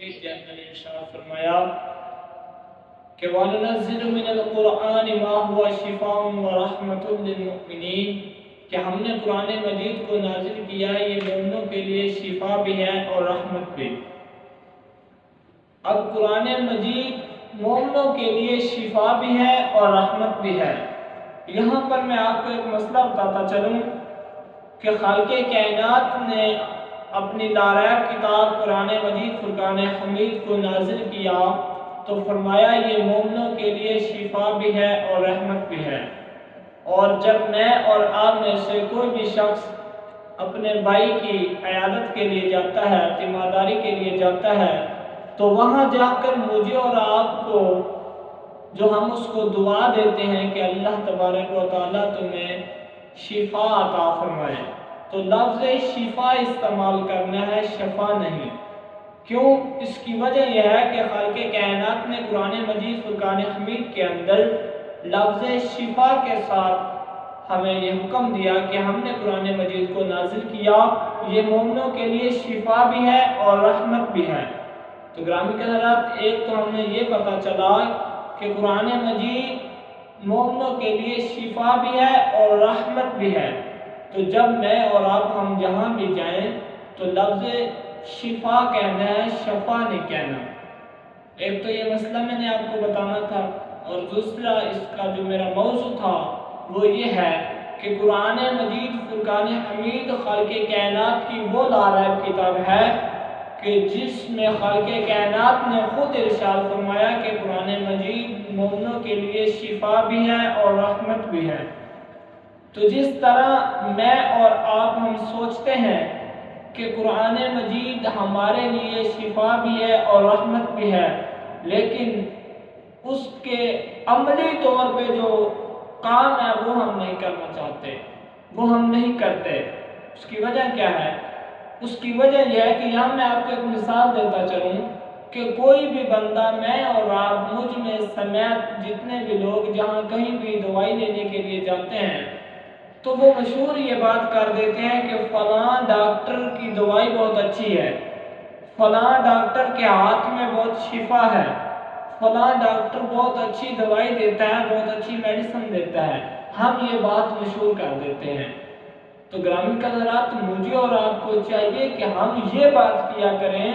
کے اندر ارشاد فرمایا کہ وَنُنَزِّلُ مِنَ الْقُرْآنِ مَا هُوَ شِفَاءٌ وَرَحْمَةٌ لِلْمُؤْمِنِينَ کہ ہم نے قرآن مجید کو نازل کیا ہے، یہ مومنوں کے لیے شفا بھی ہے اور رحمت بھی۔ اب قرآن مجید مومنوں کے لیے شفا بھی ہے اور رحمت بھی ہے۔ یہاں پر میں آپ کو ایک مسئلہ بتاتا چلوں کہ خالق کائنات نے اپنی لاریب کتاب قرآن مجید فرقان حمید کو نازل کیا تو فرمایا یہ مومنوں کے لیے شفا بھی ہے اور رحمت بھی ہے۔ اور جب میں اور آپ میں سے کوئی بھی شخص اپنے بھائی کی عیادت کے لیے جاتا ہے، تیمارداری کے لیے جاتا ہے، تو وہاں جا کر مجھے اور آپ کو جو ہم اس کو دعا دیتے ہیں کہ اللہ تبارک و تعالیٰ تمہیں شفا عطا فرمائے، تو لفظ شفا استعمال کرنا ہے، شفا نہیں۔ کیوں؟ اس کی وجہ یہ ہے کہ خالق کائنات نے قرآن مجید فرقان حمید کے اندر لفظ شفا کے ساتھ ہمیں یہ حکم دیا کہ ہم نے قرآن مجید کو نازل کیا، یہ مومنوں کے لیے شفا بھی ہے اور رحمت بھی ہے۔ تو گرامی کے حضرات، ایک تو ہم نے یہ پتہ چلا کہ قرآن مجید مومنوں کے لیے شفا بھی ہے اور رحمت بھی ہے۔ تو جب میں اور آپ ہم جہاں بھی جائیں تو لفظ شفا کہنا ہے، شفا نہیں کہنا۔ ایک تو یہ مسئلہ میں نے آپ کو بتانا تھا، اور دوسرا اس کا جو میرا موضوع تھا وہ یہ ہے کہ قرآن مجید فرقان حمید خالق کائنات کی وہ لاریب کتاب ہے کہ جس میں خالق کائنات نے خود ارشاد فرمایا کہ قرآن مجید مومنوں کے لیے شفا بھی ہے اور رحمت بھی ہے۔ تو جس طرح میں اور آپ ہم سوچتے ہیں کہ قرآن مجید ہمارے لیے شفا بھی ہے اور رحمت بھی ہے، لیکن اس کے عملی طور پہ جو کام ہے وہ ہم نہیں کرنا چاہتے، وہ ہم نہیں کرتے۔ اس کی وجہ کیا ہے؟ اس کی وجہ یہ ہے کہ یہاں میں آپ کو ایک مثال دیتا چلوں کہ کوئی بھی بندہ، میں اور آپ، مجھ میں سمیت جتنے بھی لوگ جہاں کہیں بھی دوائی لینے کے لیے جاتے ہیں تو وہ مشہور یہ بات کر دیتے ہیں کہ فلاں ڈاکٹر کی دوائی بہت اچھی ہے، فلاں ڈاکٹر کے ہاتھ میں بہت شفا ہے، فلاں ڈاکٹر بہت اچھی دوائی دیتا ہے، بہت اچھی میڈیسن دیتا ہے، ہم یہ بات مشہور کر دیتے ہیں۔ تو گرامی حضرات، مجھے اور آپ کو چاہیے کہ ہم یہ بات کیا کریں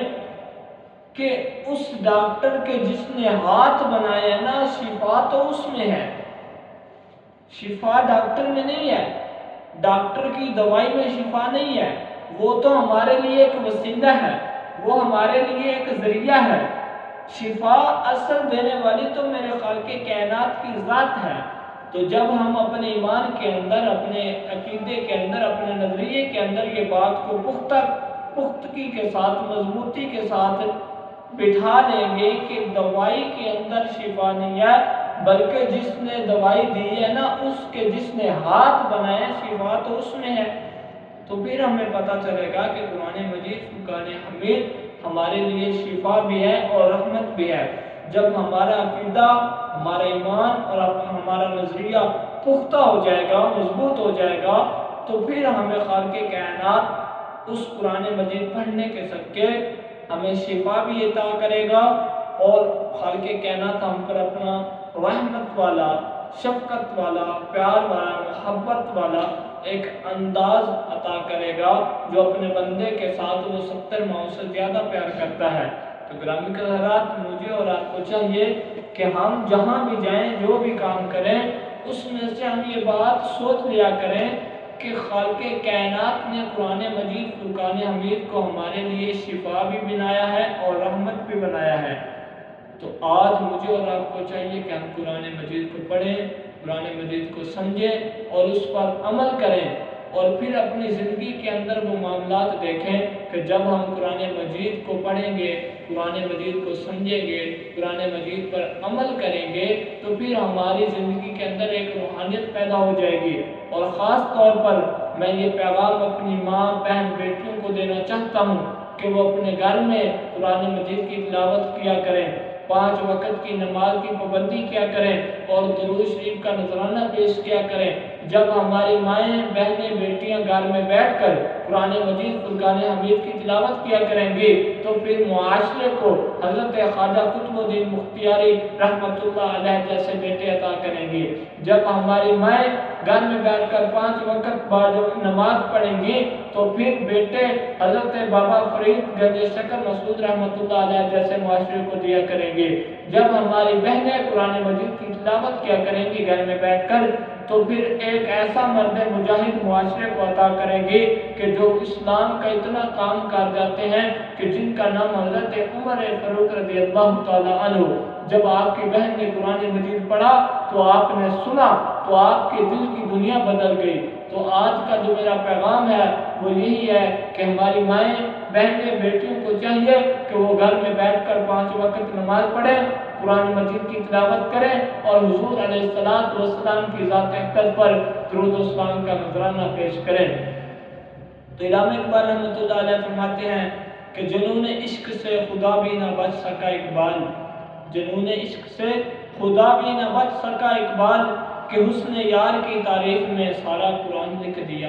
کہ اس ڈاکٹر کے جس نے ہاتھ بنائے ہیں نا، شفا تو اس میں ہے، شفا ڈاکٹر میں نہیں ہے، ڈاکٹر کی دوائی میں شفا نہیں ہے، وہ تو ہمارے لیے ایک وسیلہ ہے، وہ ہمارے لیے ایک ذریعہ ہے۔ شفا اصل دینے والی تو میرے خالق کائنات کی ذات ہے۔ تو جب ہم اپنے ایمان کے اندر، اپنے عقیدے کے اندر، اپنے نظریے کے اندر یہ بات کو پختگی کے ساتھ، مضبوطی کے ساتھ بٹھا لیں گے کہ دوائی کے اندر شفا نہیں ہے، بلکہ جس نے دوائی دی ہے نا، اس کے جس نے ہاتھ بنائے، شفا تو اس میں ہے، تو پھر ہمیں پتہ چلے گا کہ قرآن مجید فرقان حمید ہمارے لیے شفا بھی ہے اور رحمت بھی ہے۔ جب ہمارا عقیدہ، ہمارا ایمان اور ہمارا نظریہ پختہ ہو جائے گا، مضبوط ہو جائے گا، تو پھر ہمیں خالق کائنات اس قرآن مجید پڑھنے کے صدقے ہمیں شفا بھی عطا کرے گا، اور خالق کائنات ہم پر اپنا رحمت والا، شفقت والا، پیار والا، محبت والا ایک انداز عطا کرے گا جو اپنے بندے کے ساتھ وہ 70 ماؤں سے زیادہ پیار کرتا ہے۔ تو گرامی حضرات، مجھے اور آپ کو چاہیے کہ ہم جہاں بھی جائیں، جو بھی کام کریں، اس میں سے ہم یہ بات سوچ لیا کریں کہ خالق کائنات نے قرآن مجید فرقان حمید کو ہمارے لیے شفا بھی بنایا ہے اور رحمت بھی بنایا ہے۔ تو آج مجھے اور آپ کو چاہیے کہ ہم قرآن مجید کو پڑھیں، قرآن مجید کو سمجھیں اور اس پر عمل کریں، اور پھر اپنی زندگی کے اندر وہ معاملات دیکھیں کہ جب ہم قرآن مجید کو پڑھیں گے، قرآن مجید کو سمجھیں گے، قرآن مجید پر عمل کریں گے، تو پھر ہماری زندگی کے اندر ایک روحانیت پیدا ہو جائے گی۔ اور خاص طور پر میں یہ پیغام اپنی ماں، بہن، بیٹیوں کو دینا چاہتا ہوں کہ وہ اپنے گھر میں قرآن مجید کی تلاوت کیا کریں، 5 وقت کی نماز کی پابندی کیا کریں، اور درود شریف کا نذرانہ پیش کیا کریں۔ جب ہماری مائیں بہنیں بیٹیاں گھر میں بیٹھ کر قرآن مجید فرقان حمید کی تلاوت کیا کریں گے تو پھر معاشرے کو حضرت خواجہ قطب الدین بختیاری رحمۃ اللہ علیہ جیسے بیٹے عطا کریں گے۔ جب ہماری مائیں گھر میں بیٹھ کر 5 وقت بعد نماز پڑھیں گی تو پھر بیٹے حضرت بابا فرید گنج شکر مسعود رحمۃ اللہ علیہ جیسے معاشرے کو دیا کریں گے۔ جب ہماری بہنیں قرآن مجید کی تلاوت کیا کریں گی گھر میں بیٹھ کر تو پھر ایک ایسا مرد مجاہد معاشرے کو عطا کریں گے کہ جو اسلام کا اتنا کام کر جاتے ہیں کہ جن کا نام حضرت عمر فاروق رضی اللہ تعالی عنہ۔ جب آپ کی بہن نے قرآن مجید پڑھا تو آپ نے سنا تو آپ کے دل کی دنیا بدل گئی۔ تو آج کا جو میرا پیغام ہے وہ یہی ہے کہ ہماری مائیں بہنیں بیٹیوں کو چاہیے کہ وہ گھر میں بیٹھ کر 5 وقت نماز پڑھیں، قرآن مجید کی تلاوت کریں اور حضور علیہ السلام کی ذات اقدس پر درود و سلام کا نذرانہ پیش کریں۔ تو علامہ اقبال رحمۃ اللہ علیہ فرماتے ہیں کہ جنون عشق سے خدا بھی نہ بچ سکا اقبال، جنون عشق سے خدا بھی نہ بچ سکا اقبال، کہ حسن یار کی تعریف میں سارا قرآن لکھ دیا۔